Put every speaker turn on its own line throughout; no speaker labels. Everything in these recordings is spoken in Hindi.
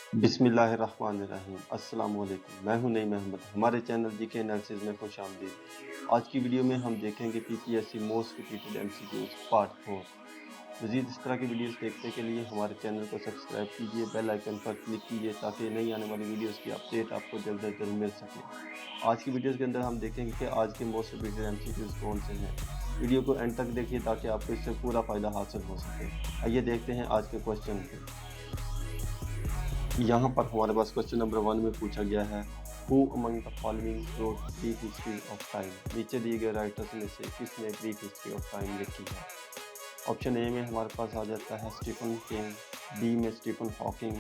बिस्मिल्लाहिर्रहमानिर्रहीम। अस्सलाम वालेकुम। मैं हूं नईम अहमद। हमारे चैनल जीके एनालिसिस में खुशामदीद। आज की वीडियो में हम देखेंगे PPSC most repeated MCQs part 4। मज़ीद इस तरह की वीडियोस देखने के लिए हमारे चैनल को सब्सक्राइब कीजिए, बेल आइकन पर क्लिक कीजिए ताकि नई आने वाली वीडियोस की अपडेट आपको जल्द से जल्द मिल सके। आज की वीडियोस के अंदर हम देखेंगे कि आज के मोस्ट रिपीटेड एमसीक्यूज कौन से हैं। वीडियो को एंड तक देखिए ताकि आपको इससे पूरा फ़ायदा हासिल हो सके। आइए देखते हैं आज के क्वेश्चन को। यहाँ पर हमारे पास क्वेश्चन नंबर 1 में पूछा गया है, who among the following wrote brief history of time. नीचे दिए गए राइटर्स में से किसने ब्रीफ हिस्ट्री ऑफ टाइम लिखी है। ऑप्शन ए में हमारे पास आ जाता है स्टीफन किंग, बी में स्टीफन हॉकिंग,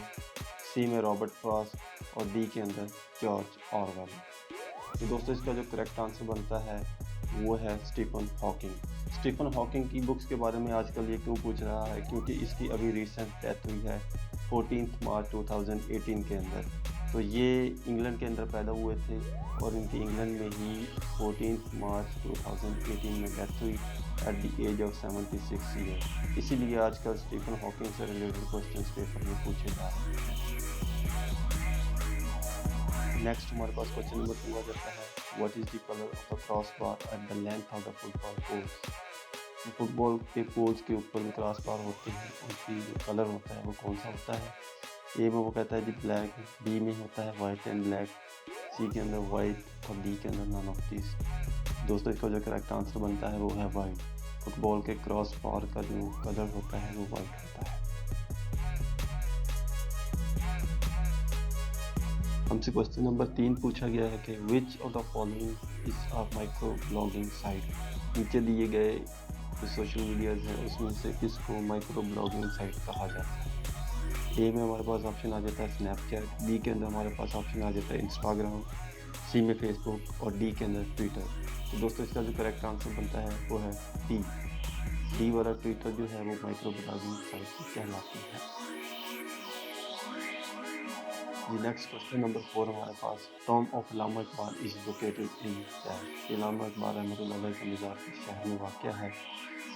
सी में रॉबर्ट फ्रॉस्ट और डी के अंदर जॉर्ज ऑरवेल। तो दोस्तों इसका जो करेक्ट आंसर बनता है वो है स्टीफन हॉकिंग। स्टीफन हॉकिंग की बुक्स के बारे में आजकल ये क्यों पूछ रहा है, क्योंकि इसकी अभी रिसेंट डेथ हुई है 14 मार्च 2018 के अंदर। तो ये इंग्लैंड के अंदर पैदा हुए थे और इनकी इंग्लैंड में ही 14 मार्च 2018 में डेथ हुई at the age of 76 year. इसीलिए आजकल स्टीफन हॉकिंग से रिलेटेड क्वेश्चंस पेपर में पूछे जा रहे हैं। नेक्स्ट हमारे पास क्वेश्चन नंबर 2 आ जाता है, what is the colour of the cross bar at the length of the football poles. Football के पोल्स के ऊपर जो क्रॉस बार होते हैं उनकी जो कलर होता है वो कौन सा होता है। ए में वो कहता है जी ब्लैक, बी में होता है वाइट एंड ब्लैक, सी के अंदर वाइट और डी के अंदर नन ऑफ दिस। दोस्तों इसका जो करेक्ट आंसर बनता है वो है वाइट। फुटबॉल के क्रॉस बार का जो कलर होता है वो वाइट होता है। हमसे क्वेश्चन नंबर 3 पूछा गया है कि which of the following is a micro blogging site. नीचे दिए गए जो सोशल मीडियाज हैं उसमें से किसको माइक्रो ब्लॉगिंग साइट कहा जाता है। ए में हमारे पास ऑप्शन आ जाता है स्नैपचैट, बी के अंदर हमारे पास ऑप्शन आ जाता है इंस्टाग्राम, सी में फेसबुक और डी के अंदर ट्विटर। तो दोस्तों इसका जो करेक्ट आंसर बनता है वो है डी वाला ट्विटर जो है वो माइक्रो ब्लॉगिंग साइट कहलाती है। नेक्स्ट क्वेश्चन नंबर 4 हमारे पास, tomb of Allama Iqbal is located in dash. Allama Iqbal रहमतुल्लाह का मज़ार किस शहर में वाक़या है।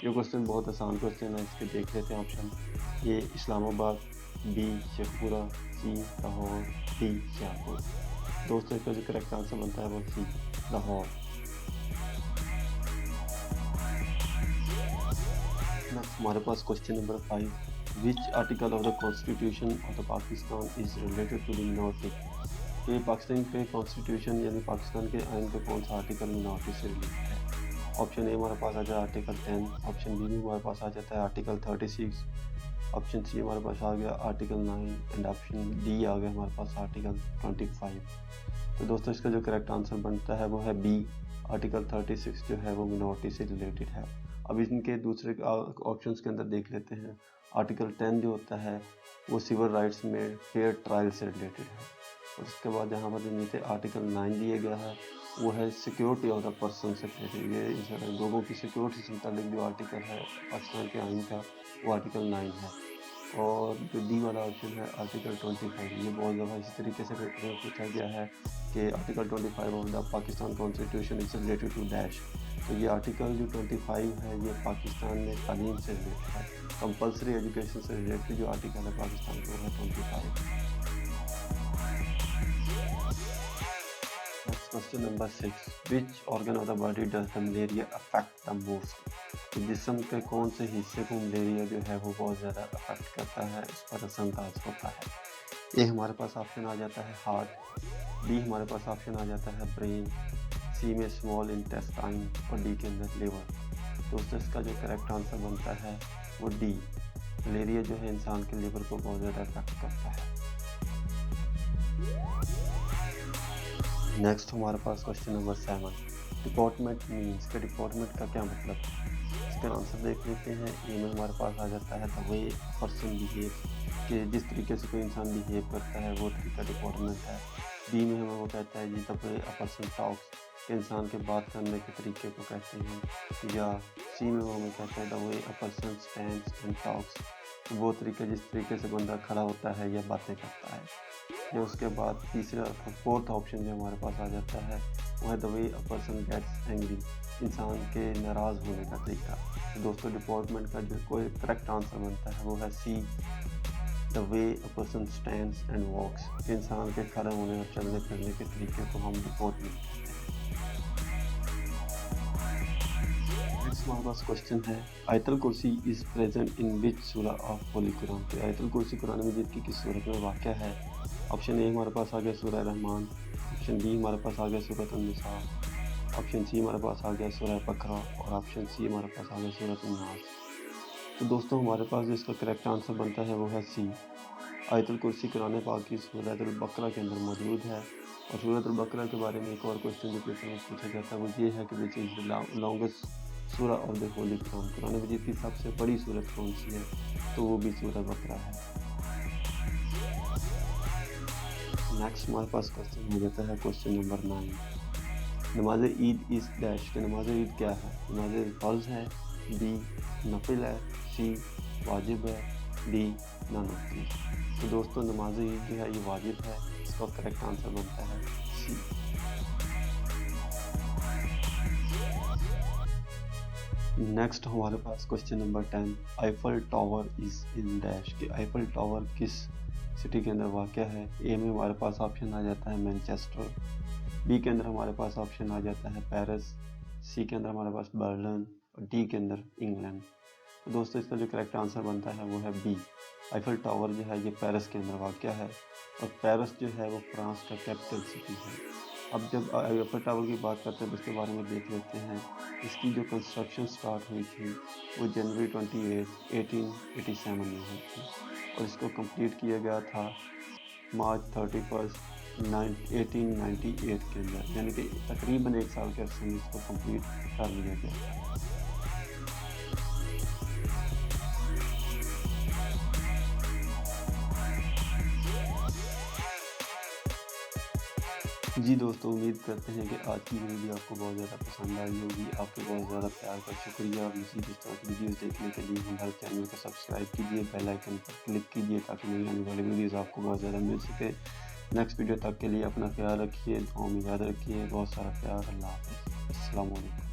ये क्वेश्चन बहुत आसान क्वेश्चन है, इसके देख लेते हैं ऑप्शन। ए इस्लामाबाद, बी शेखपुरा, सी लाहौर, डी शाहपुर। दोस्तों इसका जो करेक्ट आंसर बनता है वो सी लाहौर। नेक्स्ट हमारे पास question number 5, which article of the constitution of the Pakistan is related to the minority. तो ये पाकिस्तान के कॉन्स्टिट्यूशन यानी पाकिस्तान के आइन का कौन सा आर्टिकल मिनॉरिटी से रिलेटेड है। ऑप्शन ए हमारे पास आ जाता है आर्टिकल 10, ऑप्शन बी में हमारे पास आ जाता है आर्टिकल 36, ऑप्शन सी हमारे पास आ गया आर्टिकल 9 एंड ऑप्शन डी आ गया हमारे पास आर्टिकल 25। तो दोस्तों इसका जो करेक्ट आंसर बनता है वो है बी, आर्टिकल 36 जो है वो मिनॉरिटी से रिलेटेड है। अब इनके दूसरे ऑप्शंस के अंदर देख लेते हैं। आर्टिकल 10 जो होता है वो सिविल राइट्स में फेयर ट्रायल से रिलेटेड है और इसके बाद यहाँ पर नीचे आर्टिकल 9 दिया गया है वो है सिक्योरिटी ऑफ द पर्सन से रिलेटेड। ये लोगों की सिक्योरिटी से मुतालिक जो आर्टिकल है पाकिस्तान के आइन का वो आर्टिकल 9 है। और जो डी वाला ऑप्शन है आर्टिकल 25, ये बहुत ज़्यादा इसी तरीके से पेपर में पूछा गया है कि article 25 of the Pakistan constitution is related to dash. तो ये आर्टिकल जो 25 है ये पाकिस्तान में तालीम से रिलेटेड है, कंपल्सरी एजुकेशन से रिलेटेड जो आर्टिकल है पाकिस्तान का वो है 25। Next question number 6, which organ of the body does the malaria affect the most. तो जिस्म के कौन से हिस्से को मलेरिया जो है वो बहुत ज़्यादा अफेक्ट करता है, इस पर असरअंदाज होता है। ए हमारे पास ऑप्शन आ जाता है हार्ट, बी हमारे पास ऑप्शन आ जाता है ब्रेन, सी में स्मॉल इंटेस्टाइन और डी के अंदर लिवर। दोस्तों इसका जो करेक्ट आंसर बनता है वो डी, मलेरिया जो है इंसान के लिवर को बहुत ज़्यादा अफेक्ट करता है। नेक्स्ट हमारे पास क्वेश्चन नंबर 7, डिपोर्टमेंट मीन्स का डिपोर्टमेंट का क्या मतलब है। इसका आंसर देख लेते हैं। ए में हमारे पास आ जाता है द वे पर्सन बिहेव, कि जिस तरीके से कोई इंसान बिहेव करता है वो तरीका डिपोर्टमेंट है। बी में हमें वो कहता है जी the way a person talks, कि इंसान के बात करने के तरीके को कहते हैं। या सी में वो हमें कहता है the way a person stands and talks, वो तरीका जिस तरीके से बंदा खड़ा होता है या बातें करता है। या उसके बाद तीसरा फोर्थ ऑप्शन जो हमारे पास आ जाता है वो है the way a person gets angry, इंसान के नाराज़ होने का तरीका। तो दोस्तों डिपोर्टमेंट का जो कोई करेक्ट आंसर बनता है वो है C, the way a person stands and walks, इंसान के खड़े होने और चलने फिरने के तरीके को हम डिपोर्टमेंट कहते हैं। नेक्स्ट हमारे पास क्वेश्चन है, आयतल कुर्सी इज प्रेजेंट इन विच सूरा ऑफ होली कुरान। तो आयतल कुर्सी कुरान मजीद की किस सूरत में वाक़या है? ऑप्शन ए हमारे पास आ गया सूरह रहमान, ऑप्शन बी हमारे पास आ गया सूरत निसा, ऑप्शन सी हमारे पास आ गया सूरह बकरा और ऑप्शन सी हमारे पास आ गया सूरत नास। तो दोस्तों हमारे पास जो इसका करेक्ट आंसर बनता है वो है सी। आयतल कुर्सी कुरान पाक की सूरत बकरा के अंदर मौजूद है। और सूरत बकरा के बारे में एक और क्वेश्चन जो पेपर में पूछा जाता है वो ये है कि विच इज़ द लॉन्गेस्ट सूरा ऑफ द होली कुरान। कुरान मजीद की सबसे बड़ी सूरत कौन सी है? तो वो भी सूरत बकरा है। नेक्स्ट हमारे पास क्वेश्चन हो जाता है क्वेश्चन नंबर 9। नमाज ईद इस डैश के नमाज ईद क्या है? नमाज फ़र्ज़ है, बी नफिल है, सी वाजिब है, डी नन ऑफ दीज। तो दोस्तों नमाज ईद जो है ये वाजिब है, इसका करेक्ट आंसर बनता है सी। नेक्स्ट हमारे पास question number 10। Eiffel tower is in dash के आईफल टावर किस सिटी के अंदर वाक़या है? ए में हमारे पास ऑप्शन आ जाता है मैनचेस्टर, बी के अंदर हमारे पास ऑप्शन आ जाता है पेरिस, सी के अंदर हमारे पास बर्लिन और डी के अंदर इंग्लैंड। तो दोस्तों इसका जो करेक्ट आंसर बनता है वो है बी। आईफल टावर जो है ये पेरिस के अंदर वाक़या है और पेरिस जो है वो फ्रांस का कैपिटल सिटी है। अब जब आईफल टावर की बात करते हैं तो इसके बारे में देख लेते हैं। इसकी जो कंस्ट्रक्शन स्टार्ट हुई थी वो जनवरी 28, 1887 में हुई थी और इसको कंप्लीट किया गया था मार्च 31, 1898 के अंदर, यानी कि तकरीबन एक साल के अरसे में इसको कंप्लीट कर लिया गया था। जी दोस्तों, उम्मीद करते हैं कि आज की वीडियो आपको बहुत ज़्यादा पसंद आई होगी। आपके बहुत ज़्यादा प्यार का शुक्रिया। और मज़ीद इस तरह की वीडियोज़ देखने के लिए हमारे चैनल को सब्सक्राइब कीजिए, बेल आइकन पर क्लिक कीजिए ताकि नई आने वाली वीडियोज़ आपको बहुत ज़्यादा मिल सके। नेक्स्ट वीडियो तक के लिए अपना ख्याल रखिए, दुआओं में याद रखिए। बहुत सारा प्यार। अल्लाह हाफ़िज़। अस्सलाम वालेकुम।